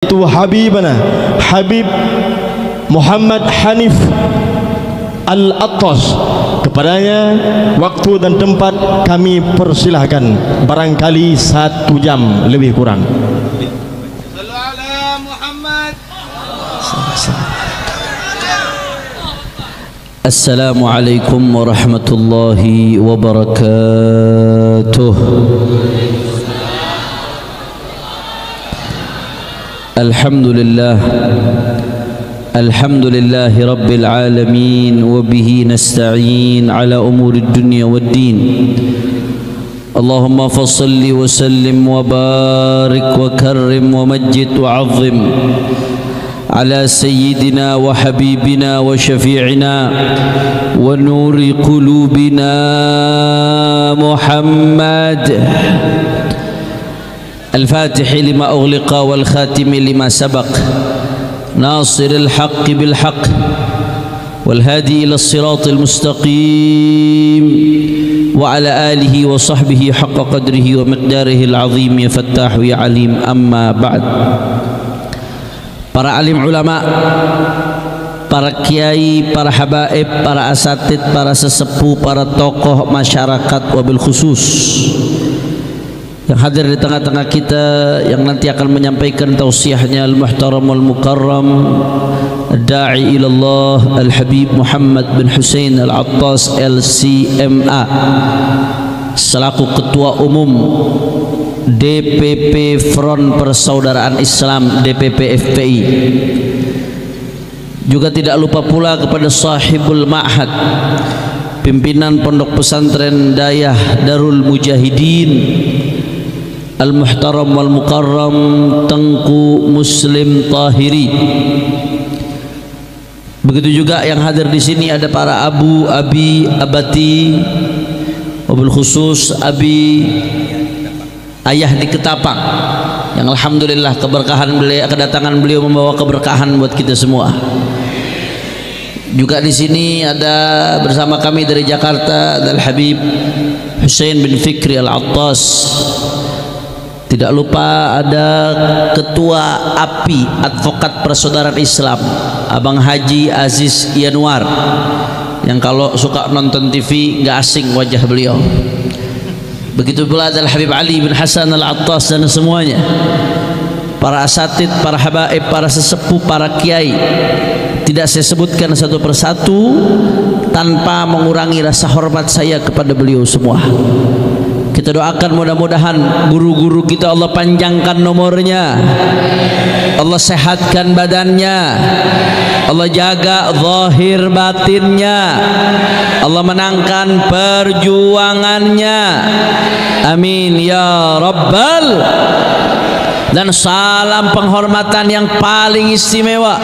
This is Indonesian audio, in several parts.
Itu Habibana Habib Muhammad Hanif Al-Attas. Kepadanya waktu dan tempat kami persilahkan, barangkali 1 jam lebih kurang. Assalamualaikum warahmatullahi wabarakatuh. Alhamdulillah, alhamdulillahi rabbil alamin, wa bihi nasta'in ala umuri dunya waddin. Allahumma fassalli wa sallim wa barik wa karrim wa majjid wa azim ala sayyidina wa habibina wa syafi'ina wa nuri qulubina Muhammad الفاتح لما أغلق والخاتم لما سبق ناصر الحق بالحق والهادي إلى الصراط المستقيم وعلى آله وصحبه حق قدره ومقداره العظيم يا فتاح يا عليم. أما بعد. Para alim ulama, para kiai, para habaib, para asatid, para sesepuh, para tokoh masyarakat wabil khusus yang hadir di tengah-tengah kita, yang nanti akan menyampaikan tausiahnya al-muhtaram wal-mukarram da'i ilallah al-habib Muhammad bin Hussein Al-Attas LCMA selaku ketua umum DPP Front Persaudaraan Islam DPP FPI. Juga tidak lupa pula kepada sahibul ma'had, pimpinan pondok pesantren Dayah Darul Mujahidin Al-Muhtaram wal-Mukarram Tengku Muslim Tahiri. Begitu juga yang hadir di sini ada para abu, abi, abati, wabil khusus abi ayah di Ketapang, yang alhamdulillah keberkahan beliau, kedatangan beliau membawa keberkahan buat kita semua. Juga di sini ada bersama kami dari Jakarta Al Habib Hussein bin Fikri Al-Attas. Tidak lupa ada ketua API Advokat Persaudaraan Islam Abang Haji Aziz Yanwar, yang kalau suka nonton TV nggak asing wajah beliau. Begitu pula Al Habib Ali bin Hasan Al-Attas dan semuanya, para asatid, para habaib, para sesepuh, para kiai. Tidak saya sebutkan satu persatu tanpa mengurangi rasa hormat saya kepada beliau semua. Kita doakan mudah-mudahan guru-guru kita Allah panjangkan nomornya, Allah sehatkan badannya, Allah jaga zahir batinnya, Allah menangkan perjuangannya. Amin ya rabbal. Dan salam penghormatan yang paling istimewa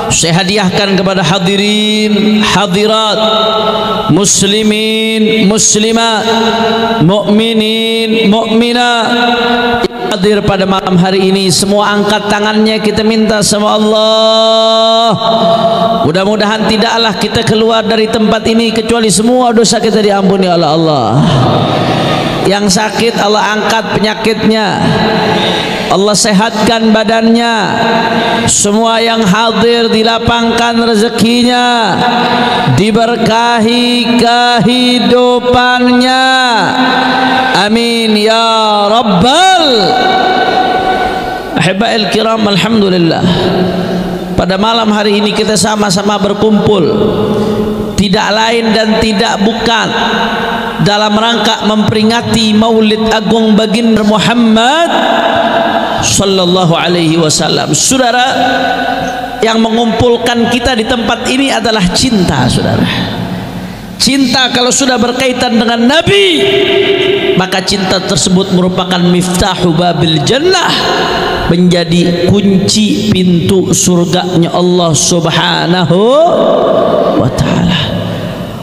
saya hadiahkan kepada hadirin hadirat, muslimin muslimat, mukminin mukminat hadir pada malam hari ini. Semua angkat tangannya, kita minta sama Allah, mudah-mudahan tidaklah kita keluar dari tempat ini kecuali semua dosa kita diampuni oleh Allah. Yang sakit Allah angkat penyakitnya, Allah sehatkan badannya. Semua yang hadir dilapangkan rezekinya, diberkahi kehidupannya. Amin ya rabbal. Ahibba'il kiram, alhamdulillah, pada malam hari ini kita sama-sama berkumpul tidak lain dan tidak bukan dalam rangka memperingati Maulid Agung Baginda Muhammad sallallahu alaihi wasallam. Saudara, yang mengumpulkan kita di tempat ini adalah cinta, saudara. Cinta kalau sudah berkaitan dengan Nabi, maka cinta tersebut merupakan miftahu babil jannah, menjadi kunci pintu surganya Allah subhanahu wa ta'ala.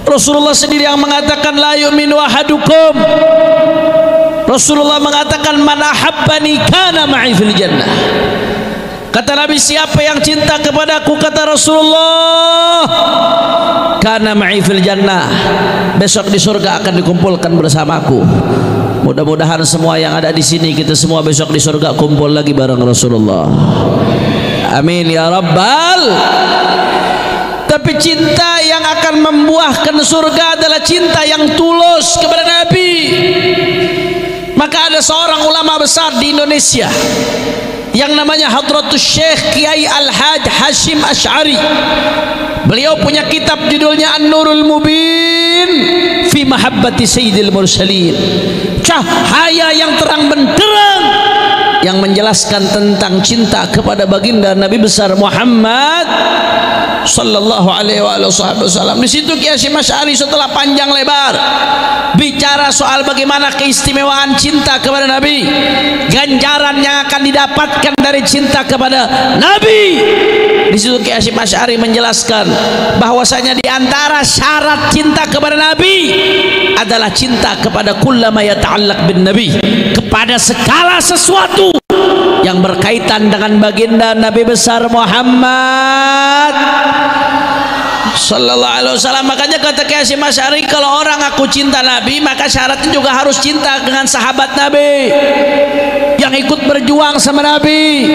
Rasulullah sendiri yang mengatakan la yu'minu ahadukum. Rasulullah mengatakan man ahabbani kana ma'i fil jannah. Kata Nabi, siapa yang cinta kepadaku, kata Rasulullah, kana ma'i fil jannah, besok di surga akan dikumpulkan bersamaku. Mudah-mudahan semua yang ada di sini, kita semua besok di surga kumpul lagi bareng Rasulullah. Amin ya rabbal. Tapi cinta yang akan membuahkan surga adalah cinta yang tulus kepada Nabi. Maka ada seorang ulama besar di Indonesia yang namanya Hadratus Syekh Kiai Al-Haj Hashim Asy'ari. Beliau punya kitab judulnya An-Nurul Mubin fi Mahabbati Sayyidil Mursalin, cahaya yang terang benderang yang menjelaskan tentang cinta kepada baginda Nabi besar Muhammad sallallahu alaihi wasallam. Di situ Kiai Hashim Asy'ari setelah panjang lebar bicara soal bagaimana keistimewaan cinta kepada Nabi, ganjaran yang akan didapatkan dari cinta kepada Nabi. Di situ Kiai Hashim Asy'ari menjelaskan bahwasanya di antara syarat cinta kepada Nabi adalah cinta kepada kullama yata'allaq bin Nabi, kepada segala sesuatu yang berkaitan dengan baginda Nabi besar Muhammad sallallahu alaihi wasallam. Makanya kata Kiai Hashim Asy'ari, kalau orang aku cinta Nabi, maka syaratnya juga harus cinta dengan sahabat Nabi yang ikut berjuang sama Nabi,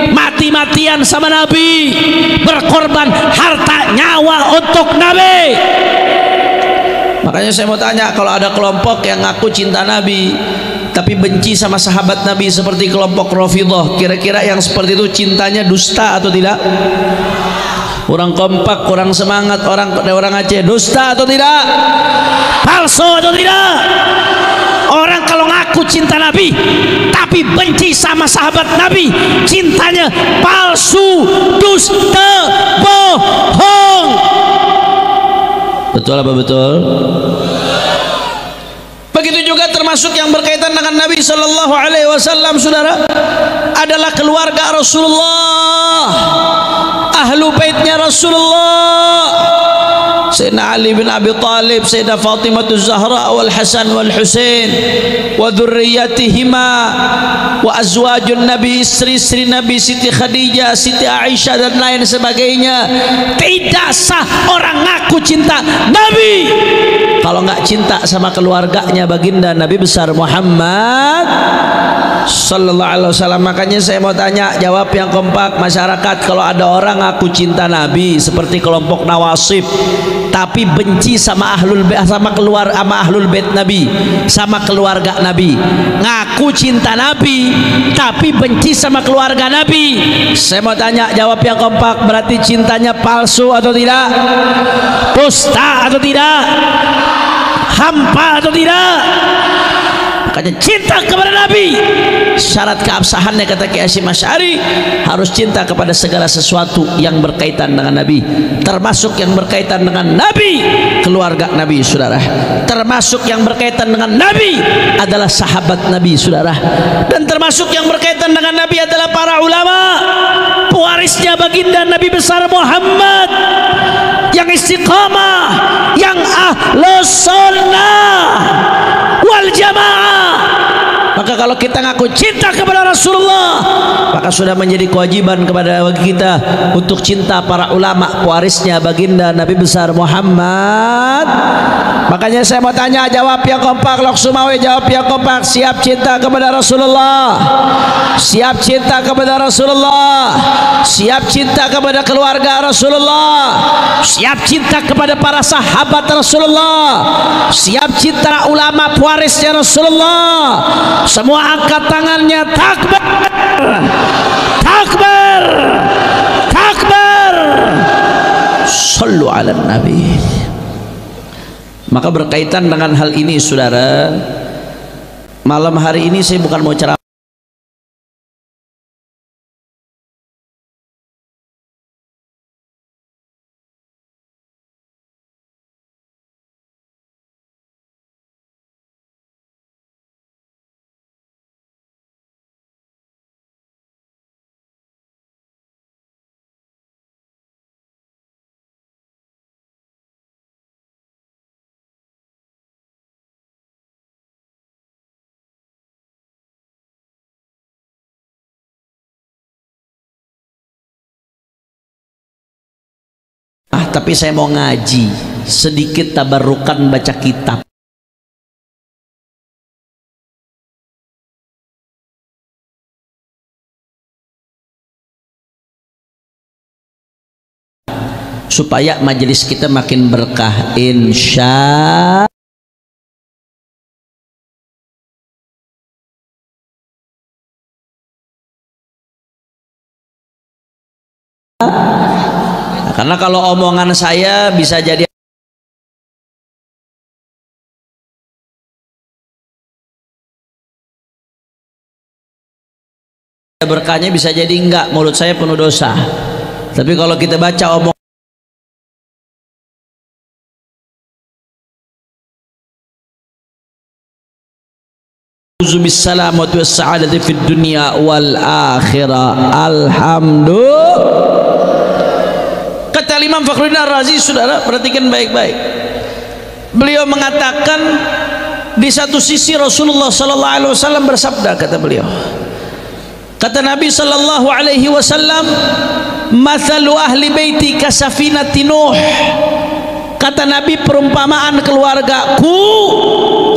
mati-matian sama Nabi, berkorban harta nyawa untuk Nabi. Makanya saya mau tanya, kalau ada kelompok yang ngaku cinta Nabi tapi benci sama sahabat Nabi seperti kelompok Rafidhah, kira-kira yang seperti itu cintanya dusta atau tidak? Kurang kompak, kurang semangat, orang Aceh, dusta atau tidak? Palsu atau tidak? Orang kalau ngaku cinta Nabi tapi benci sama sahabat Nabi, cintanya palsu, dusta, bohong. Betul apa betul? Begitu juga termasuk yang berkaitan dengan Nabi sallallahu alaihi wasallam, saudara, adalah keluarga Rasulullah, ahlu baitnya Rasulullah, Sayyidina Ali bin Abi Talib, Sayyidah Fatimah Zahra wal Hasan wal Husain wa dzurriyyatihima wa azwajun Nabi, istri-istri Nabi, Siti Khadijah, Siti Aisyah dan lain sebagainya. Tidak sah orang ngaku cinta Nabi kalau nggak cinta sama keluarganya baginda Nabi besar Muhammad sallallahu alaihi wasallam. Makanya saya mau tanya, jawab yang kompak masyarakat, kalau ada orang ngaku cinta Nabi seperti kelompok Nawasib tapi benci sama ahlul bait, sama ahlul bait Nabi, sama keluarga Nabi, ngaku cinta Nabi tapi benci sama keluarga Nabi, saya mau tanya, jawab yang kompak, berarti cintanya palsu atau tidak? Dusta atau tidak? Hampa atau tidak? Makanya cinta kepada Nabi, syarat keabsahannya kata Kiai Hashim Asy'ari, harus cinta kepada segala sesuatu yang berkaitan dengan Nabi, termasuk yang berkaitan dengan Nabi, keluarga Nabi, saudara, termasuk yang berkaitan dengan Nabi adalah sahabat Nabi, saudara, dan termasuk yang berkaitan dengan Nabi adalah para ulama, pewarisnya baginda Nabi besar Muhammad, yang istiqamah, yang ahlus sunnah wal jamaah. Maka kalau kita ngaku cinta kepada Rasulullah, maka sudah menjadi kewajiban kepada kita untuk cinta para ulama pewarisnya baginda Nabi besar Muhammad. Makanya saya mau tanya, jawab yang kompak, Lok Sumawi jawab yang kompak, siap cinta kepada Rasulullah, siap cinta kepada Rasulullah, siap cinta kepada keluarga Rasulullah, siap cinta kepada para sahabat Rasulullah, siap cinta ulama pewarisnya Rasulullah. Semua angkat tangannya, takbir, takbir, takbir, sallu ala nabi. Maka berkaitan dengan hal ini, saudara, malam hari ini saya bukan mau ceramah. Tapi saya mau ngaji. sedikit tabarukan baca kitab. Supaya majelis kita makin berkah, insya karena kalau omongan saya bisa jadi berkahnya, bisa jadi enggak, mulut saya penuh dosa. Tapi kalau kita baca omong bissalamati wassa'adati fid dunya wal akhirah. Alhamdulillah. Kata Imam Fakhruddin Ar-Razi, saudara perhatikan baik-baik. Beliau mengatakan di satu sisi Rasulullah sallallahu alaihi wasallam bersabda, kata beliau, kata Nabi sallallahu alaihi wasallam, "Mathalu ahli baiti kasafinati Nuh." Kata Nabi, perumpamaan keluargaku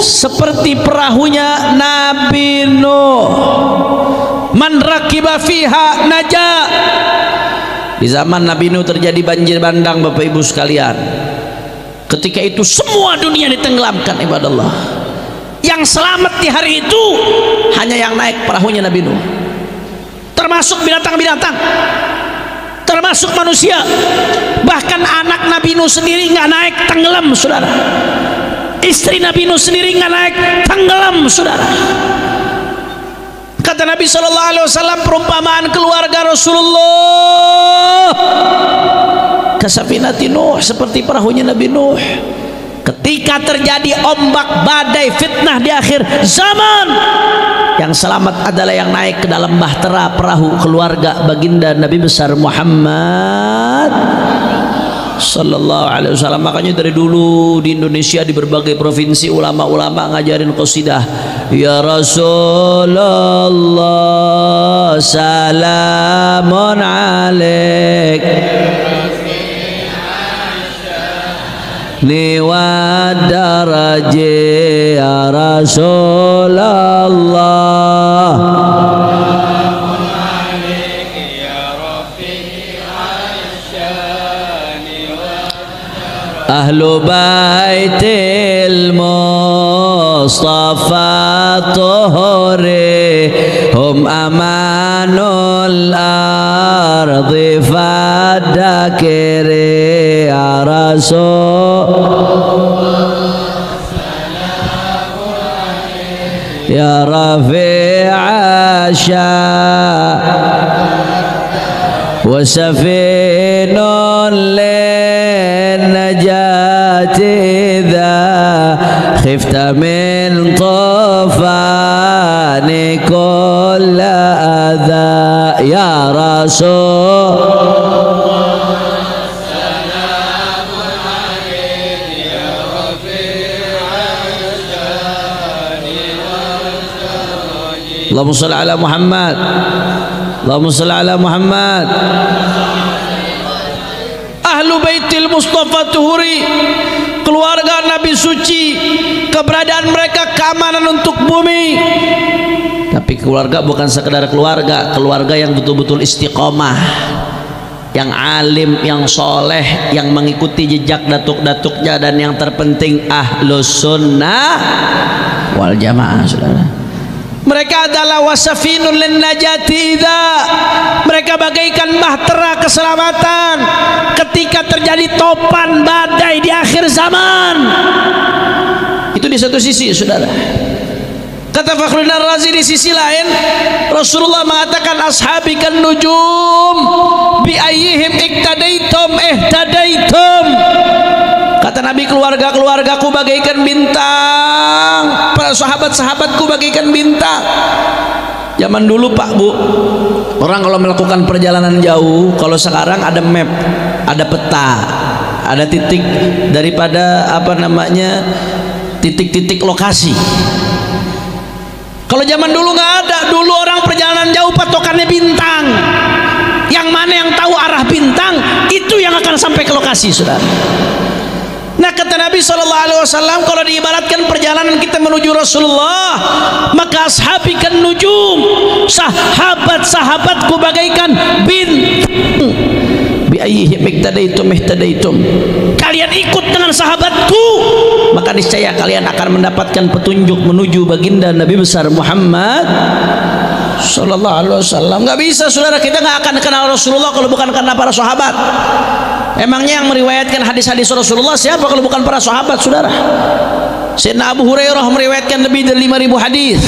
seperti perahunya Nabi Nuh. Man rakiba fiha naja. Di zaman Nabi Nuh terjadi banjir bandang, Bapak Ibu sekalian. Ketika itu semua dunia ditenggelamkan, ibadallah. Yang selamat di hari itu hanya yang naik perahunya Nabi Nuh, termasuk binatang-binatang, termasuk manusia. Bahkan anak Nabi Nuh sendiri nggak naik, tenggelam, saudara. Istri Nabi Nuh sendiri nggak naik, tenggelam, saudara. Kata Nabi sallallahu alaihi wasallam, perumpamaan keluarga Rasulullah kasafinati Nuh, seperti perahunya Nabi Nuh. Ketika terjadi ombak badai fitnah di akhir zaman, yang selamat adalah yang naik ke dalam bahtera perahu keluarga baginda Nabi besar Muhammad sallallahu alaihi wasallam. Makanya dari dulu di Indonesia di berbagai provinsi ulama-ulama ngajarin qasidah, ya Rasulullah salamun alaik ni wa daraji ya Rasulullah ahlu baitil Mustafa tuhri hum amanul ardi fadakiri ya Rasul ya Rafi'a wa safinun للنجاة إذا خفت من طوفان كل أذى يا رسول السلام عليك يا رفيع الشان والدرج اللهم صل على محمد اللهم صل على محمد. Ahlu baitil Mustafa tuhuri, keluarga Nabi suci, keberadaan mereka keamanan untuk bumi. Tapi keluarga bukan sekedar keluarga, keluarga yang betul-betul istiqomah, yang alim, yang soleh, yang mengikuti jejak datuk-datuknya, dan yang terpenting ahlus sunnah wal jamaah, saudara. Mereka adalah wasafinun lin najati idza, mereka bagaikan bahtera keselamatan ketika terjadi topan badai di akhir zaman. Itu di satu sisi, saudara. Kata Fakhruddin Ar-Razi, di sisi lain Rasulullah mengatakan ashabi kan nujum bi ayyihim iktadaitum ihtadaitum. Kata Nabi, keluarga-keluargaku bagaikan bintang, para sahabat-sahabatku bagaikan bintang. Zaman dulu Pak Bu, orang kalau melakukan perjalanan jauh, kalau sekarang ada map, ada peta, ada titik daripada apa namanya, titik-titik lokasi. Kalau zaman dulu nggak ada, dulu orang perjalanan jauh patokannya bintang. Yang mana yang tahu arah bintang, itu yang akan sampai ke lokasi, saudara. Nah kata Nabi SAW, kalau diibaratkan perjalanan kita menuju Rasulullah, maka ashabi kan nujum, sahabat-sahabatku bagaikan bintang. Bi ayyihim ihtadaitum, kalian ikut dengan sahabatku, maka niscaya kalian akan mendapatkan petunjuk menuju baginda Nabi besar Muhammad sallallahu alaihi wasallam. Nggak bisa saudara, kita nggak akan kenal Rasulullah kalau bukan karena para sahabat. Emangnya yang meriwayatkan hadis-hadis Rasulullah siapa kalau bukan para sahabat, saudara? Sayyidina Abu Hurairah meriwayatkan lebih dari 5.000 hadis,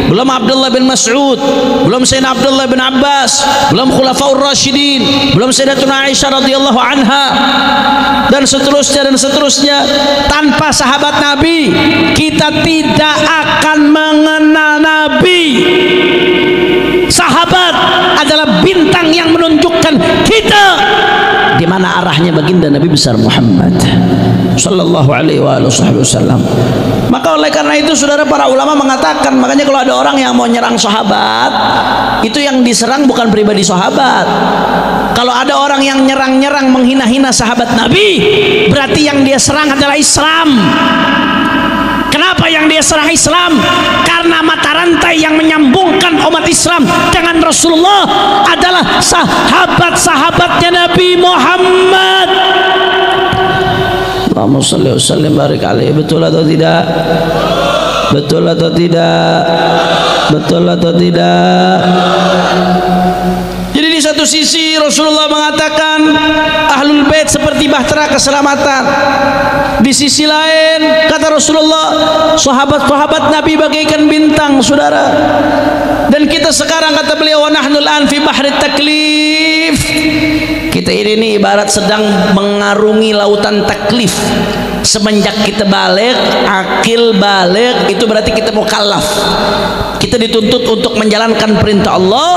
belum Abdullah bin Mas'ud, belum Sayyidina Abdullah bin Abbas, belum Khulafaur Rasyidin, belum Sayyidatuna Aisyah radhiyallahu anha, dan seterusnya. Tanpa sahabat Nabi kita tidak akan mengenal Nabi. Sahabat adalah bintang yang menunjukkan kita di mana arahnya baginda Nabi besar Muhammad sallallahu alaihi wasallam. Maka oleh karena itu saudara, para ulama mengatakan, makanya kalau ada orang yang mau nyerang sahabat, itu yang diserang bukan pribadi sahabat. Kalau ada orang yang nyerang-nyerang menghina-hina sahabat Nabi, berarti yang dia serang adalah Islam. Kenapa yang dia serang Islam? Karena mata rantai yang menyambungkan umat Islam dengan Rasulullah adalah sahabat-sahabatnya Nabi Muhammad. Allahumma shalli wa sallim barik alaihi. Betul atau tidak? Betul atau tidak? Betul atau tidak? Jadi di satu sisi Rasulullah mengatakan ahlul bait seperti bahtera keselamatan. Di sisi lain kata Rasulullah, sahabat-sahabat Nabi bagaikan bintang, saudara. Dan kita sekarang kata beliau, wa nahnul an fi bahri taklif. Kita ini ibarat sedang mengarungi lautan taklif. Semenjak kita balik, akil balik, itu berarti kita mukallaf. Kita dituntut untuk menjalankan perintah Allah,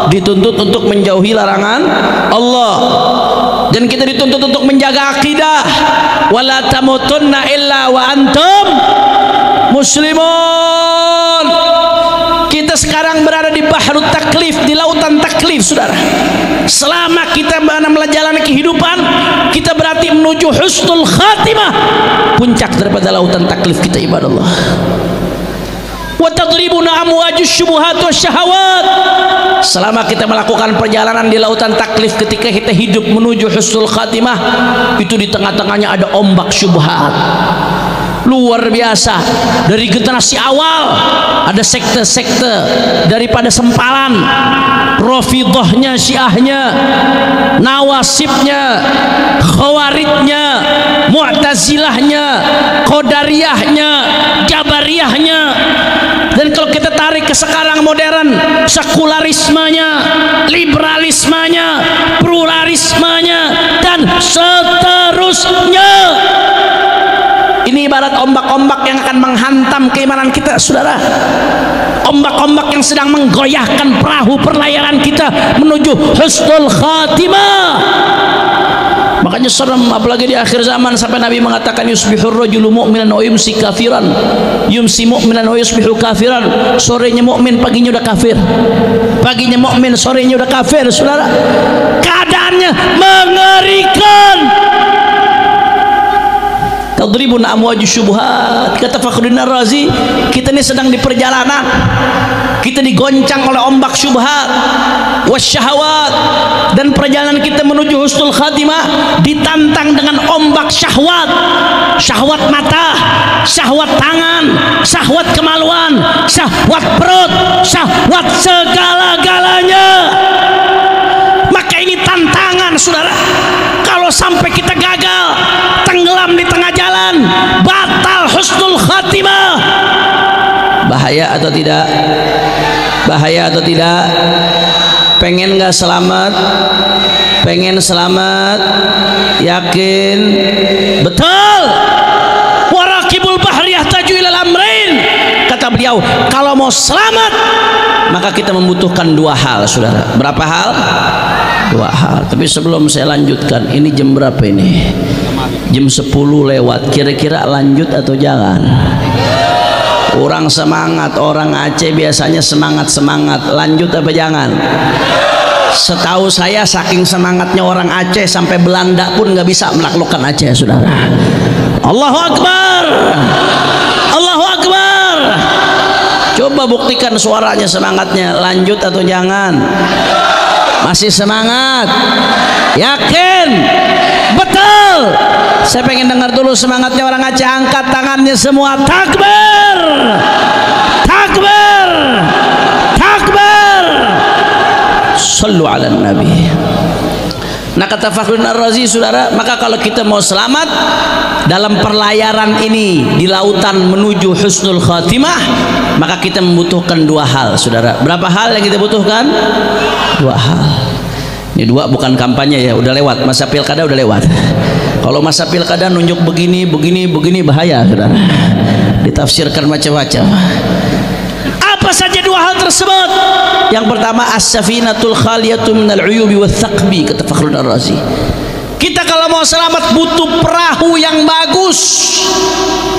dituntut untuk menjauhi larangan Allah, dan kita dituntut untuk menjaga akidah. Wala tamutunna illa wa antum muslimun. Kita sekarang berada di bahrut taklif, di lautan taklif, saudara. Selama kita menjalani kehidupan, kita berarti menuju husnul khatimah, puncak daripada lautan taklif kita, ibadallah. Wa tadribuna amwajus syubuhat wasyahawat. Selama kita melakukan perjalanan di lautan taklif, ketika kita hidup menuju husnul khatimah, itu di tengah-tengahnya ada ombak syubhat luar biasa. Dari generasi awal ada sekte-sekte, daripada sempalan Rafidhahnya, Syiahnya, Nawasibnya, Khawarijnya, Mu'tazilahnya, Qadariyahnya, Jabariyahnya. Dan kalau kita tarik ke sekarang modern, sekularismenya, liberalismenya, pluralismenya, dan seterusnya. Ini ibarat ombak-ombak yang akan menghantam keimanan kita, saudara. Ombak-ombak yang sedang menggoyahkan perahu perlayaran kita menuju husnul khatimah. Makanya serem, apalagi di akhir zaman, sampai Nabi mengatakan yusbihur rajulu mu'minan wa yumsi kafiran, yumsi mu'minan wa yusbihu kafiran. Sorenya mukmin, paginya udah kafir. Paginya mukmin, sorenya udah kafir, saudara. Keadaannya mengerikan. Tadribun amwaju syubhat. Kata Fakhruddin Ar-Razi, kita ini sedang di perjalanan, kita digoncang oleh ombak syubhat wasyahawat, dan perjalanan kita menuju husnul khatimah ditantang dengan ombak syahwat. Syahwat mata, syahwat tangan, syahwat kemaluan, syahwat perut, syahwat segala-galanya. Maka ini tantangan, saudara. Kalau sampai kita gagal, tenggelam di tengah jalan, batal husnul khatimah. Bahaya atau tidak? Bahaya atau tidak? Pengen nggak selamat? Pengen selamat? Yakin? Betul. Warakibul bahri yahtaju ilal amrain. Kata beliau, kalau mau selamat, maka kita membutuhkan dua hal, saudara. Berapa hal? Dua hal. Tapi sebelum saya lanjutkan, ini jam berapa ini? Jam 10 lewat. Kira-kira lanjut atau jangan? Orang semangat, orang Aceh biasanya semangat-semangat. Lanjut apa jangan? Setahu saya saking semangatnya orang Aceh sampai Belanda pun nggak bisa menaklukkan Aceh, saudara. Allahu Akbar, Allahu Akbar. Coba buktikan suaranya, semangatnya. Lanjut atau jangan? Masih semangat? Yakin? Betul? Saya pengen dengar dulu semangatnya orang Aceh. Angkat tangannya semua. Takbir, takbir, takbir. Sallu ala Nabi. Nah, kata Fakhruddin Ar-Razi, saudara, maka kalau kita mau selamat dalam perlayaran ini di lautan menuju husnul khatimah, maka kita membutuhkan dua hal, saudara. Berapa hal yang kita butuhkan? Dua hal. Ini dua bukan kampanye ya, udah lewat, masa pilkada udah lewat. Kalau masa pilkada nunjuk begini, begini, begini, bahaya, saudara. Ditafsirkan macam-macam. Apa saja dua hal tersebut? Yang pertama, as-safinatul khaliyatu minal uyubi wath thaqbi, kata Fakhruddin Ar-Razi. Kita kalau mau selamat butuh perahu yang bagus,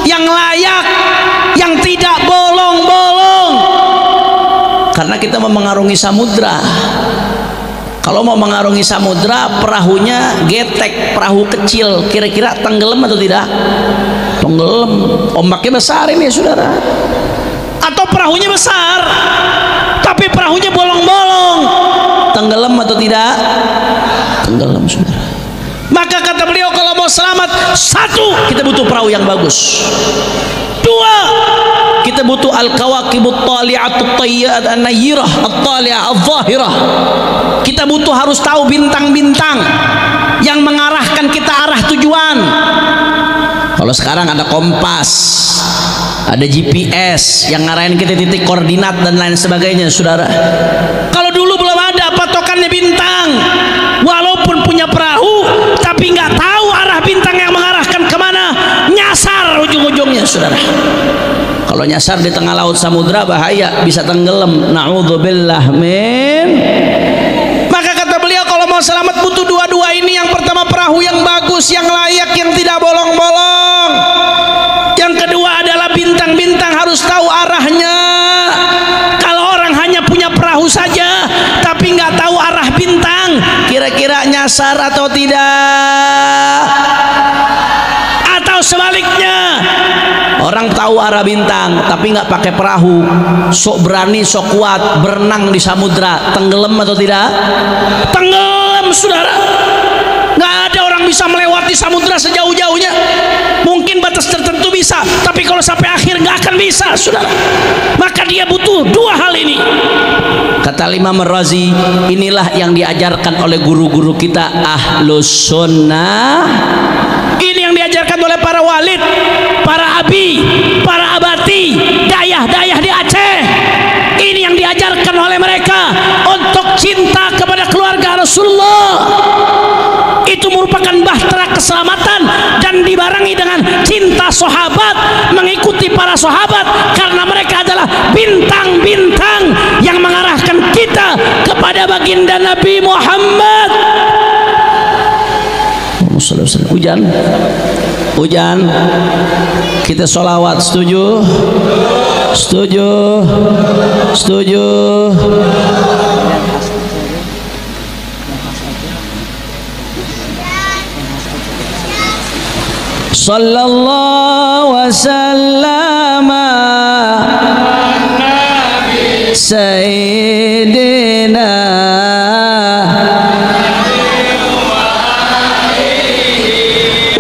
yang layak, yang tidak bolong-bolong. Karena kita mau mengarungi samudra. Kalau mau mengarungi samudra, perahunya getek, perahu kecil, kira-kira tenggelam atau tidak? Tenggelam. Ombaknya besar ini, saudara. Atau perahunya besar tapi perahunya bolong-bolong, tenggelam atau tidak? Tenggelam, saudara. Maka kata beliau, kalau mau selamat, satu, kita butuh perahu yang bagus. Dua, kita butuh al-kawakibut tali'atut tayyat an-nayyirah at-tali'ah adh-dhahirah. Kita butuh harus tahu bintang-bintang yang mengarahkan kita arah tujuan. Kalau sekarang ada kompas, ada GPS yang ngarahin kita titik koordinat dan lain sebagainya, saudara. Kalau dulu belum ada patokannya bintang, walaupun punya perahu tapi nggak tahu arah bintang yang mengarahkan kemana, nyasar ujung-ujungnya, saudara. Kalau nyasar di tengah laut samudra, bahaya, bisa tenggelam. Na'udzubillah min. Maka kata beliau, kalau mau selamat butuh dua-dua ini. Yang pertama, perahu yang bagus, yang layak, yang tidak bolong-bolong. Yang kedua adalah bintang-bintang, harus tahu arahnya. Kalau orang hanya punya perahu saja tapi nggak tahu arah bintang, kira-kira nyasar atau tidak? Atau sebaliknya, orang tahu arah bintang tapi nggak pakai perahu, sok berani, sok kuat berenang di samudra, tenggelam atau tidak? Tenggelam, saudara. Nggak ada orang bisa melewati samudra sejauh-jauhnya. Mungkin batas tertentu bisa, tapi kalau sampai akhir nggak akan bisa, saudara. Maka dia butuh dua hal ini. Kata Imam Ar-Razi, inilah yang diajarkan oleh guru-guru kita Ahlus Sunnah. Ini yang diajarkan oleh para walid, para abi, para abati, dayah-dayah di Aceh. Ini yang diajarkan oleh mereka untuk cinta kepada keluarga Rasulullah. Itu merupakan bahtera keselamatan dan dibarengi dengan cinta sahabat, mengikuti para sahabat, karena mereka adalah bintang-bintang yang mengarahkan kita kepada baginda Nabi Muhammad. Hujan, hujan, kita sholawat. Setuju? Setuju? Setuju? Sallallahu wasallam Sayyidina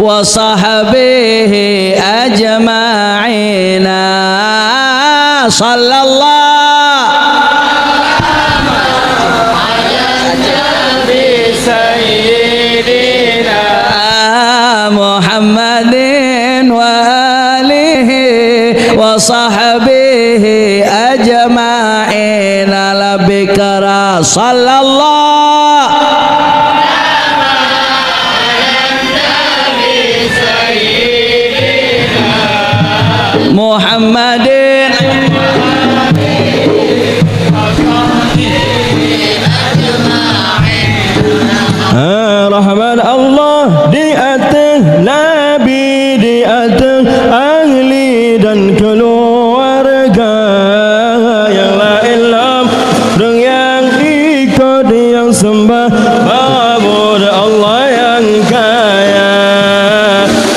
wa sahbihi ajma'ina. Sallallahu Muhammadin wa alihi wa sahbihi ajma'in ala bikara. Sallallahu Muhammadin rahmat Allah di atas Nabi, di atas ahli dan keluarga yang la ilam dan yang ikut yang Mahmud Allah yang kaya.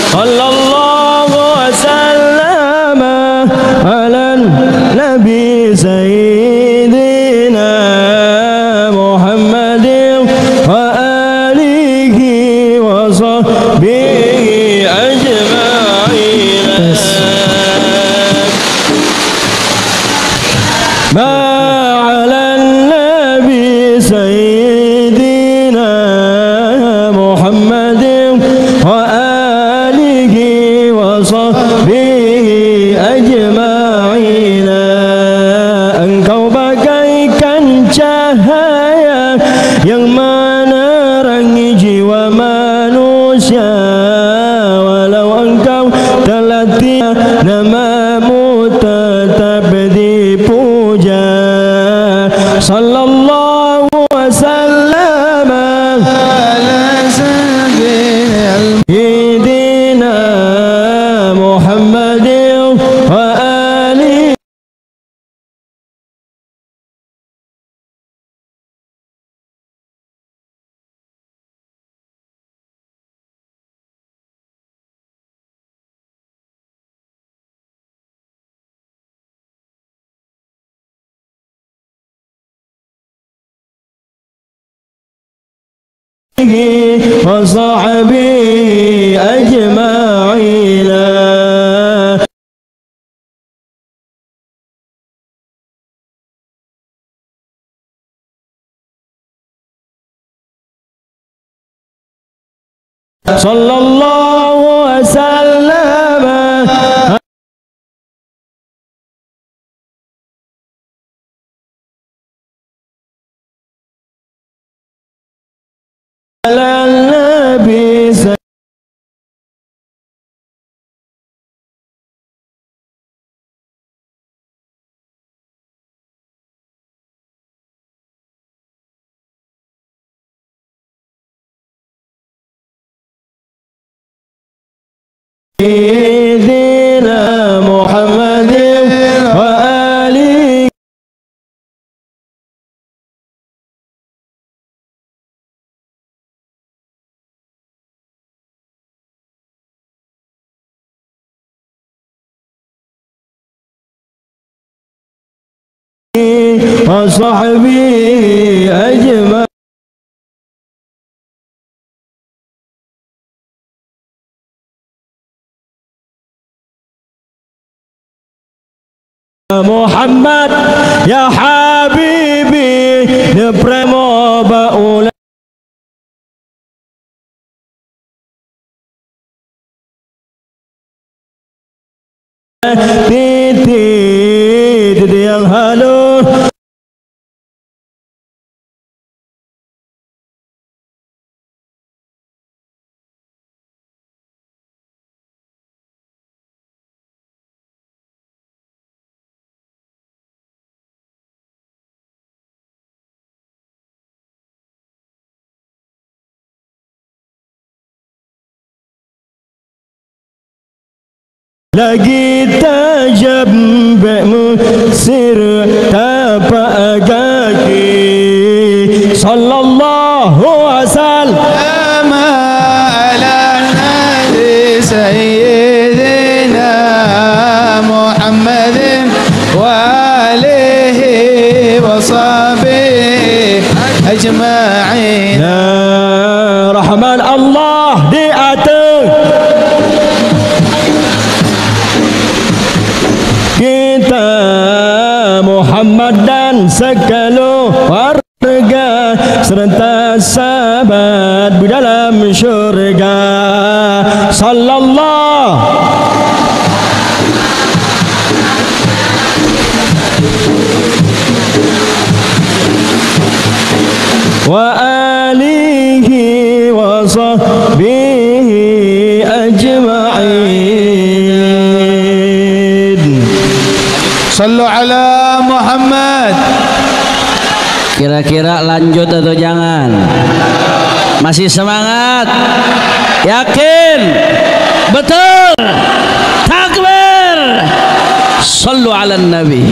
Sallallahu wasallam ala Nabi Sayyidina Muhammadin wa alihi wa sahbihi ajma'in. على النبي سيدنا محمد وآله وصحبه أجمعين. Engkau bagaikan cahaya yang menerangi jiwa manusia, walau engkau telah tiada, namamu tetap dipuja. Sallallahu wasallam ala sayyidina Muhammadin wa alihi. وصحبه أجمعين. صلى الله وسلم على النبي سيدنا محمد وآله. وصحبه أجمعين. Muhammad ya habibi nepremo baula titik yang halus. Lagi tajam musir tapak kaki. Sallallahu wasallam ala nabi sayyidina Muhammadin wa alihi wa sahbihi ajma'in. Rahman Allah di atas kita, Muhammad dan sekeluarga serta sahabat di dalam syurga. Sallallahu wa alihi wa sahbihi ajma'in. Sallu ala Muhammad. Kira-kira lanjut atau jangan? Masih semangat? Yakin? Betul? Takbir. Sallu ala Nabi.